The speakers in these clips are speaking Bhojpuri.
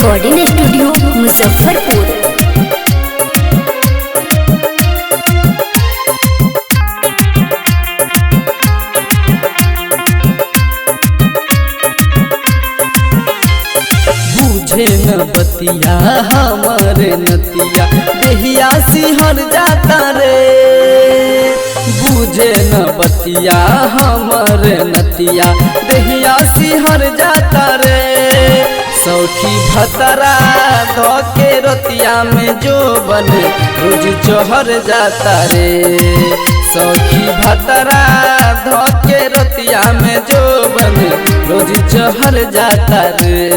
Recording studio Muzaffarpur. बुझे न बतिया हमारे नतिया देहिया सिहर जाता रे। बुझे न बतिया हमारे नतिया देहिया सिहर जाता रे। सौखी भतरा धोके रोतिया में जो बने रोज चोहर जाता रे। सौखी भतरा धोके रोतिया में जो बने रोज चोहर जाता रे।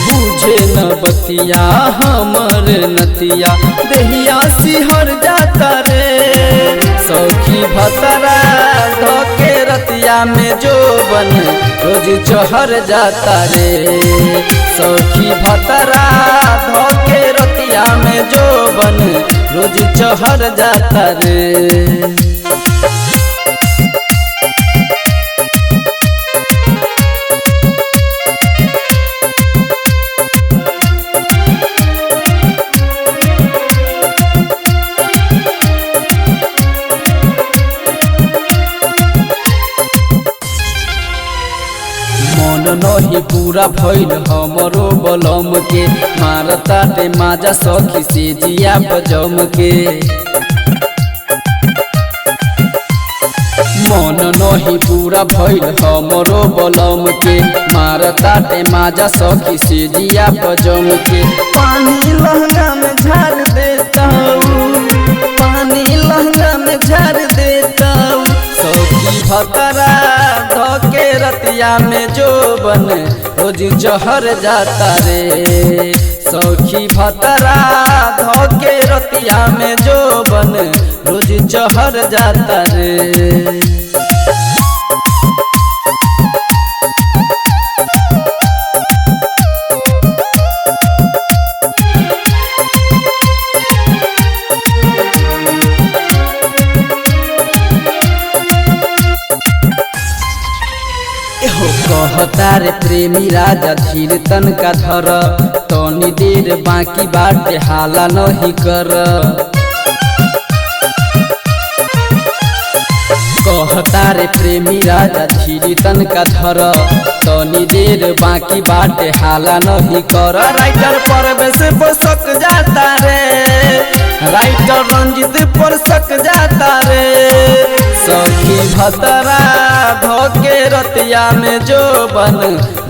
बुझे न बतिया हमर नतिया देहिया सिहर जाता रे। सौखी भतरा धोके रतिया में जो बने रोज चोहर जाता रे। सौखी भतरा धोके रतिया में जो बने रोज चोहर जाता रे। मन नहीं पूरा भइल हमरो बलम के मारता ते माजा सखी से जिया बजम के। मन नहीं पूरा भइल हमरो बलम के मारता ते माजा सखी से जिया बजम के। पानी लहंगा में झाड़ देता हूँ, पानी लहंगा में झाड़ देता हूँ। सौखी भतरा धोके रतिया में जो बने रोज चोहर जाता रे। सौखी भतरा धोके रतिया में जो बने रोज चोहर जाता रे। कहता रे प्रेमी राजा धीर तन का धर तनी देर बाकी बाटे हाला नहीं कर। कहता रे प्रेमी राजा धीर तन का धर तनी देर बाकी बाटे हाला नहीं कर। राइटर परवेश पर सक जाता रे, राइटर रंजित पर सक जाता रे। सौखी भतरा धोके रतिया में जो बन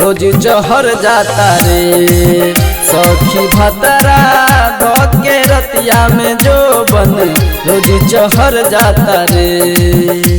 रोज चोहर जाता रे। सौखी भतरा धोके रतिया में जो बन रोज चोहर जाता रे।